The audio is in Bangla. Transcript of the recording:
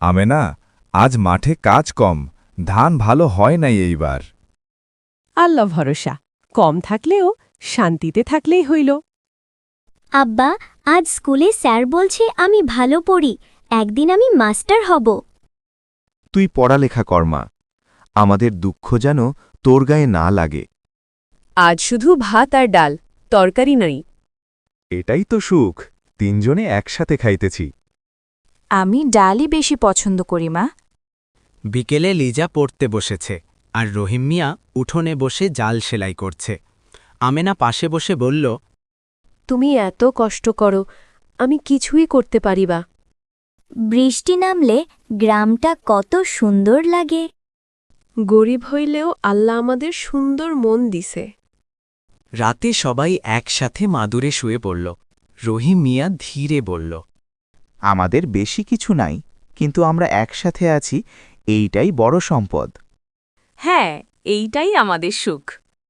আমেনা, আজ মাঠে কাজ কম, ধান ভালো হয় নাই এইবার। আল্লাহ ভরসা, কম থাকলেও শান্তিতে থাকলেই হইল। আব্বা, আজ স্কুলে স্যার বলছে আমি ভালো পড়ি, একদিন আমি মাস্টার হব। তুই পড়ালেখা কর্মা, আমাদের দুঃখ যেন তোর গায়ে না লাগে। আজ শুধু ভাত আর ডাল, তরকারি নাই। এটাই তো সুখ, তিনজনে একসাথে খাইতেছি। আমি ডালই বেশি পছন্দ করি মা। বিকেলে লিজা পড়তে বসেছে আর রহিম মিয়া উঠোনে বসে জাল সেলাই করছে। আমেনা পাশে বসে বলল, তুমি এত কষ্ট করো, আমি কিছুই করতে পারিবা। বৃষ্টি নামলে গ্রামটা কত সুন্দর লাগে। গরিব হইলেও আল্লাহ আমাদের সুন্দর মন দিছে। রাতে সবাই একসাথে মাদুরে শুয়ে পড়ল। রহিম মিয়া ধীরে বলল, আমাদের বেশি কিছু নাই, কিন্তু আমরা একসাথে আছি, এইটাই বড় সম্পদ। হ্যাঁ, এইটাই আমাদের সুখ।